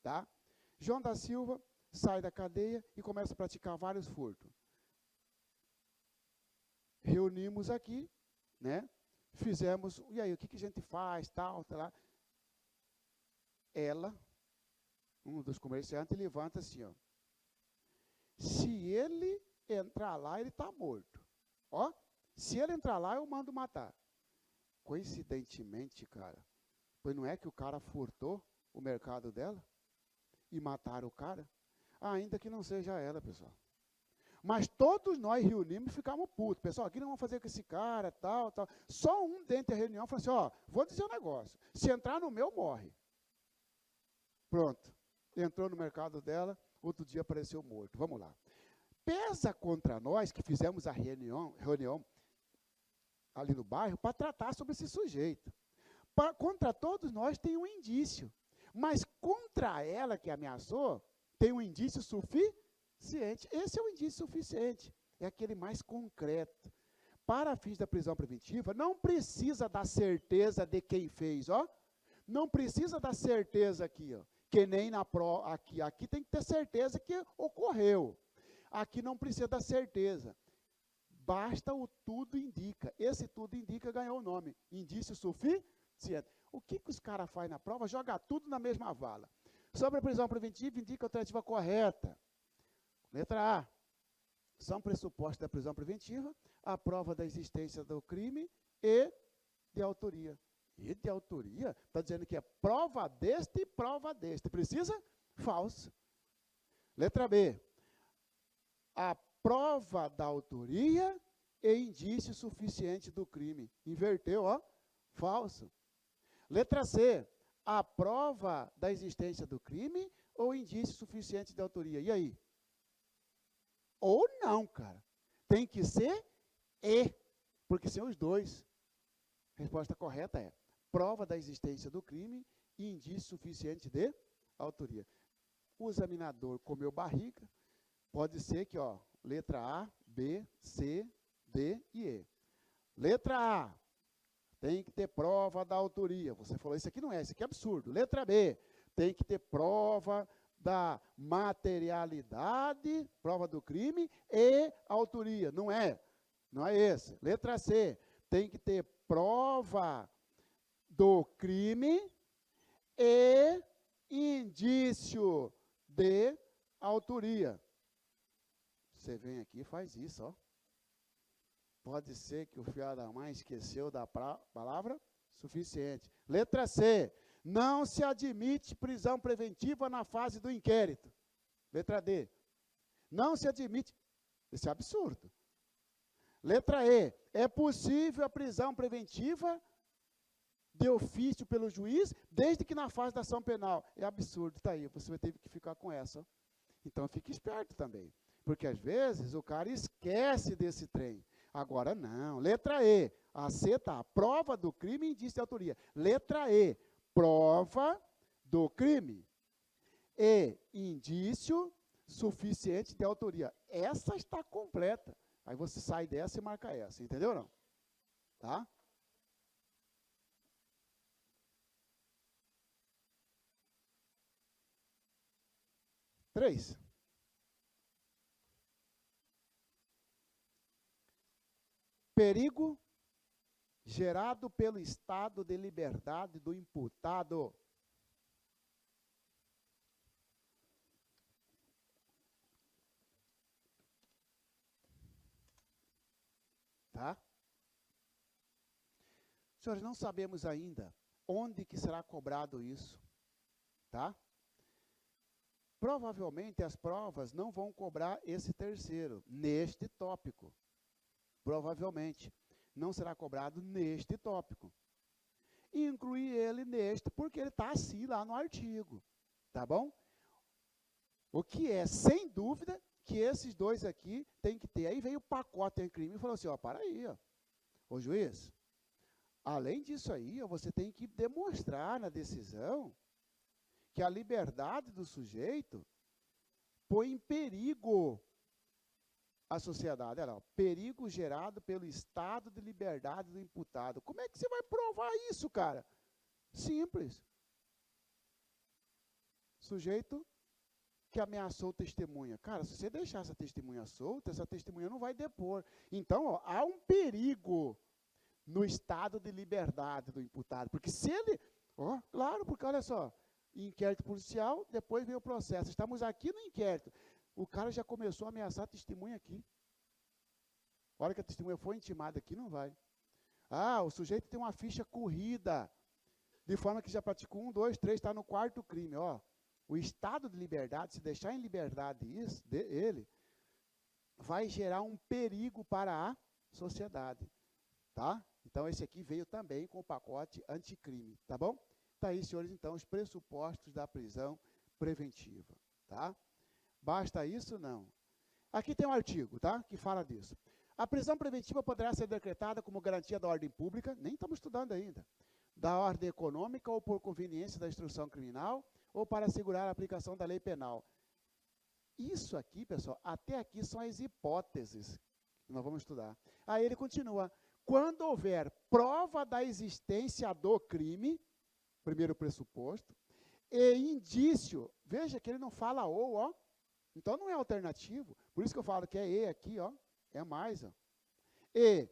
Tá? João da Silva sai da cadeia e começa a praticar vários furtos. Reunimos aqui, né? Fizemos, e aí, o que a gente faz, tal, tá lá. Ela, um dos comerciantes, levanta assim, ó. Se ele entrar lá, ele está morto. Ó, se ele entrar lá, eu mando matar. Coincidentemente, cara, pois não é que o cara furtou o mercado dela e mataram o cara? Ainda que não seja ela, pessoal. Mas todos nós reunimos e ficamos putos. Pessoal, aqui não vamos fazer com esse cara, tal, tal. Só um dentro da reunião falou assim, ó, vou dizer um negócio. Se entrar no meu, morre. Pronto. Entrou no mercado dela, outro dia apareceu morto. Vamos lá. Pesa contra nós que fizemos a reunião ali no bairro para tratar sobre esse sujeito. Contra todos nós tem um indício, mas contra ela que ameaçou, tem um indício suficiente. Esse é o indício suficiente, é aquele mais concreto. Para fins da prisão preventiva, não precisa da certeza de quem fez, ó. Não precisa da certeza aqui, ó. Que nem na prova, aqui tem que ter certeza que ocorreu. Aqui não precisa da certeza. Basta o tudo indica. Esse tudo indica ganhou o nome. Indício suficiente. O que os caras fazem na prova? Joga tudo na mesma vala. Sobre a prisão preventiva, indica a alternativa correta. Letra A. São pressupostos da prisão preventiva a prova da existência do crime e de autoria. E de autoria? Está dizendo que é prova deste e prova deste. Precisa? Falso. Letra B. A prova da autoria e indício suficiente do crime. Inverteu, ó. Falso. Letra C. A prova da existência do crime ou indício suficiente de autoria. E aí? Ou não, cara. Tem que ser e, porque são os dois. Resposta correta é prova da existência do crime e indício suficiente de autoria. O examinador comeu barriga, pode ser que, ó, letra A, B, C, D e E. Letra A, tem que ter prova da autoria. Você falou, isso aqui não é, isso aqui é absurdo. Letra B, tem que ter prova da materialidade, prova do crime e autoria. Não é esse. Letra C, tem que ter prova do crime e indício de autoria. Você vem aqui e faz isso, ó. Pode ser que o filho da mãe esqueceu da palavra suficiente. Letra C. Não se admite prisão preventiva na fase do inquérito. Letra D. Não se admite. Isso é absurdo. Letra E. É possível a prisão preventiva de ofício pelo juiz, desde que na fase da ação penal. É absurdo, está aí. Você vai ter que ficar com essa. Então, fique esperto também. Porque, às vezes, o cara esquece desse trem. Agora, não. Letra E. A C está. Prova do crime e indício de autoria. Letra E. Prova do crime e indício suficiente de autoria. Essa está completa. Aí você sai dessa e marca essa. Entendeu, não? Tá? Três. Perigo gerado pelo estado de liberdade do imputado. Tá? Senhores, não sabemos ainda onde que será cobrado isso. Tá? Provavelmente as provas não vão cobrar esse terceiro, neste tópico. Provavelmente. Não será cobrado neste tópico. E incluir ele neste, porque ele está assim lá no artigo. Tá bom? O que é, sem dúvida, que esses dois aqui tem que ter. Aí veio o pacote em crime e falou assim, ó, para aí, ó. Ô juiz, além disso aí, ó, você tem que demonstrar na decisão que a liberdade do sujeito põe em perigo a sociedade. Olha lá, perigo gerado pelo estado de liberdade do imputado. Como é que você vai provar isso, cara? Simples. Sujeito que ameaçou testemunha. Cara, se você deixar essa testemunha solta, essa testemunha não vai depor. Então, ó, há um perigo no estado de liberdade do imputado. Porque se ele... Ó, claro, porque olha só, inquérito policial, depois vem o processo. Estamos aqui no inquérito. O cara já começou a ameaçar a testemunha aqui. A hora que a testemunha for intimada aqui, não vai. Ah, o sujeito tem uma ficha corrida, de forma que já praticou 1, 2, 3, está no quarto crime. Ó, o estado de liberdade, se deixar em liberdade isso, ele, vai gerar um perigo para a sociedade. Tá? Então, esse aqui veio também com o pacote anticrime. Tá bom? Tá aí, senhores, então, os pressupostos da prisão preventiva. Tá? Basta isso? Não. Aqui tem um artigo, tá? Que fala disso. A prisão preventiva poderá ser decretada como garantia da ordem pública, nem estamos estudando ainda, da ordem econômica ou por conveniência da instrução criminal, ou para assegurar a aplicação da lei penal. Isso aqui, pessoal, até aqui são as hipóteses que nós vamos estudar. Aí ele continua. Quando houver prova da existência do crime, primeiro pressuposto, e indício, veja que ele não fala ou, ó, então não é alternativo, por isso que eu falo que é e aqui, ó, é mais, ó. E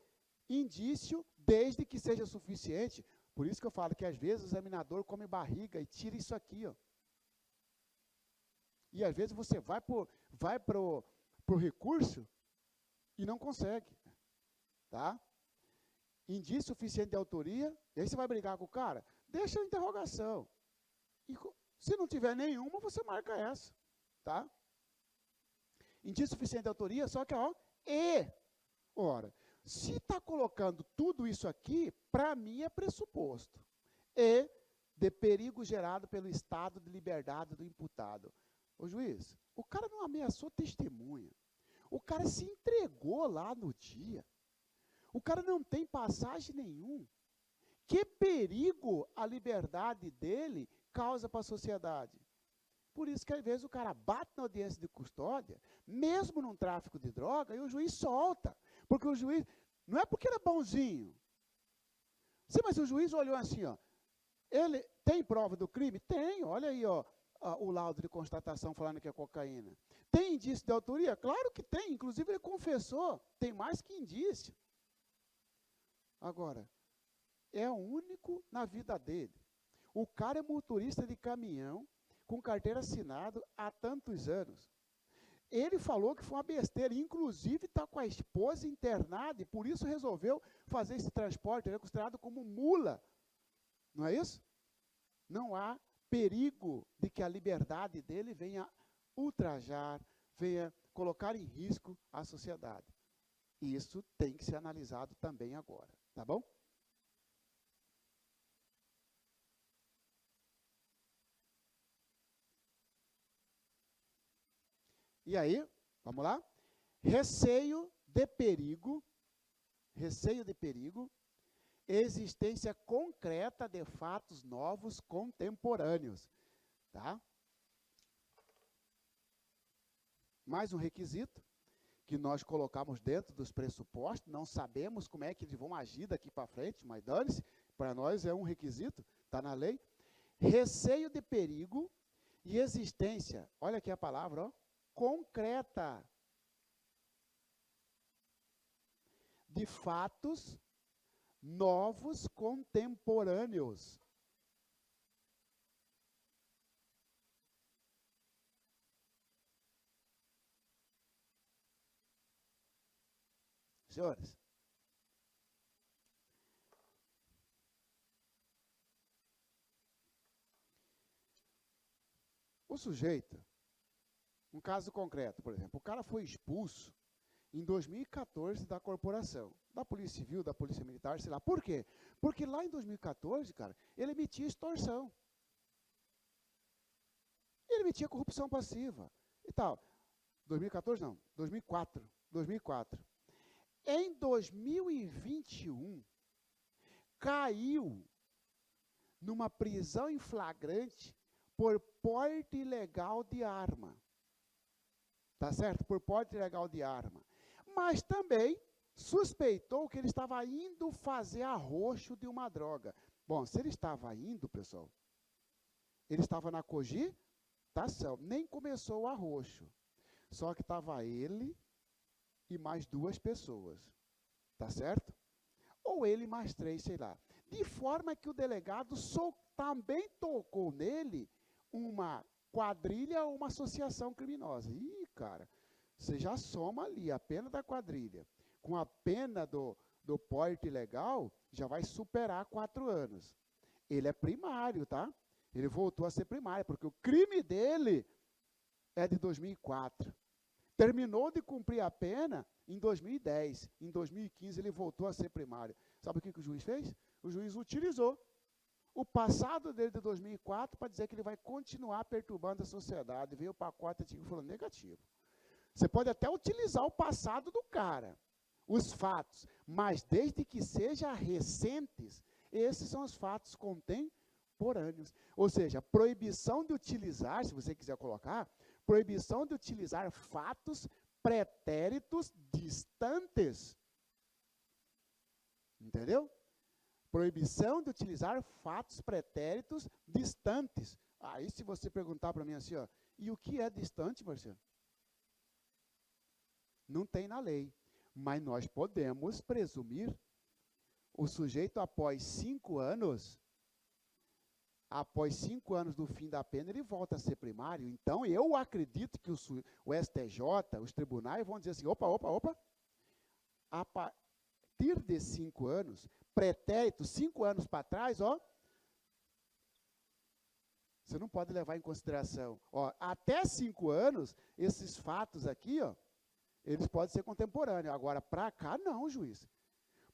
indício, desde que seja suficiente, Por isso que eu falo que às vezes o examinador come barriga e tira isso aqui, ó. E às vezes você vai pro recurso e não consegue, tá? Indício suficiente de autoria, e aí você vai brigar com o cara, deixa a interrogação. E se não tiver nenhuma, você marca essa, tá? Indício suficiente de autoria, só que, ó, ora, se está colocando tudo isso aqui, para mim é pressuposto. E de perigo gerado pelo estado de liberdade do imputado. Ô juiz, o cara não ameaçou testemunha. O cara se entregou lá no dia. O cara não tem passagem nenhum. Que perigo a liberdade dele causa para a sociedade? Por isso que às vezes o cara bate na audiência de custódia, mesmo num tráfico de droga, e o juiz solta. Porque o juiz, não é porque ele é bonzinho. Sim, mas o juiz olhou assim, ó. Ele tem prova do crime? Tem, olha aí, ó, o laudo de constatação falando que é cocaína. Tem indício de autoria? Claro que tem, inclusive ele confessou, tem mais que indício. Agora, é o único na vida dele. O cara é motorista de caminhão, com carteira assinada há tantos anos. Ele falou que foi uma besteira, inclusive está com a esposa internada, e por isso resolveu fazer esse transporte, ele é considerado como mula. Não é isso? Não há perigo de que a liberdade dele venha ultrajar, venha colocar em risco a sociedade. Isso tem que ser analisado também agora, tá bom? E aí, vamos lá? Receio de perigo, existência concreta de fatos novos contemporâneos, tá? Mais um requisito que nós colocamos dentro dos pressupostos, não sabemos como é que eles vão agir daqui para frente, mas dane-se, para nós é um requisito, está na lei. Receio de perigo e existência, olha aqui a palavra, ó, concreta de fatos novos contemporâneos. Senhores, o sujeito, um caso concreto, por exemplo, o cara foi expulso em 2014 da corporação, da Polícia Civil, da Polícia Militar, sei lá. Por quê? Porque lá em 2014, cara, ele emitia extorsão. Ele emitia corrupção passiva e tal. 2014 não, 2004. 2004. Em 2021, caiu numa prisão em flagrante por porte ilegal de arma. Tá certo? Por porte ilegal de arma. Mas também suspeitou que ele estava indo fazer arroxo de uma droga. Bom, se ele estava indo, pessoal, ele estava na cogitação, nem começou o arroxo. Só que estava ele e mais 2 pessoas, tá certo? Ou ele mais 3, sei lá. De forma que o delegado também tocou nele uma quadrilha ou uma associação criminosa. Ih, cara, você já soma ali a pena da quadrilha com a pena do porte ilegal, já vai superar 4 anos. Ele é primário, tá? Ele voltou a ser primário, porque o crime dele é de 2004. Terminou de cumprir a pena em 2010. Em 2015, ele voltou a ser primário. Sabe o que o juiz fez? O juiz utilizou o passado dele de 2004 para dizer que ele vai continuar perturbando a sociedade. Veio o pacote antigo falando negativo. Você pode até utilizar o passado do cara, os fatos, mas desde que sejam recentes, esses são os fatos contemporâneos. Ou seja, proibição de utilizar, se você quiser colocar, proibição de utilizar fatos pretéritos distantes. Entendeu? Proibição de utilizar fatos pretéritos distantes. Aí se você perguntar para mim assim, ó, e o que é distante, Marcelo? Não tem na lei, mas nós podemos presumir o sujeito, após 5 anos do fim da pena, ele volta a ser primário. Então, eu acredito que o STJ, os tribunais vão dizer assim, opa, a partir de 5 anos, pretérito, 5 anos para trás, ó, você não pode levar em consideração. Ó, até 5 anos, esses fatos aqui, ó, eles podem ser contemporâneos. Agora, para cá, não, juiz.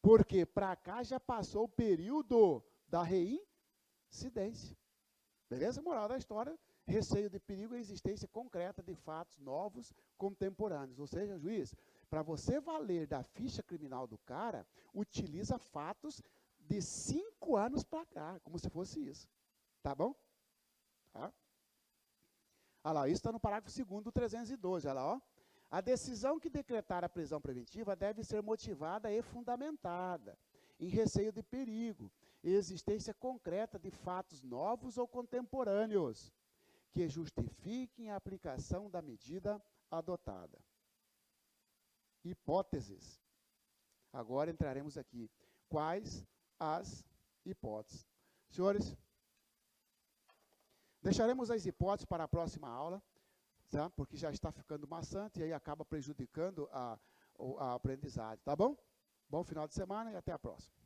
Porque para cá já passou o período da reincidência. Beleza? Moral da história, receio de perigo e existência concreta de fatos novos contemporâneos. Ou seja, juiz, para você valer da ficha criminal do cara, utiliza fatos de 5 anos para cá, como se fosse isso. Tá bom? Tá? Olha lá, isso está no parágrafo 2º do 312, olha lá, ó. A decisão que decretar a prisão preventiva deve ser motivada e fundamentada em receio de perigo, e existência concreta de fatos novos ou contemporâneos que justifiquem a aplicação da medida adotada. Hipóteses. Agora entraremos aqui. Quais as hipóteses? Senhores, deixaremos as hipóteses para a próxima aula, tá? Porque já está ficando maçante e aí acaba prejudicando a aprendizagem, tá bom? Bom final de semana e até a próxima.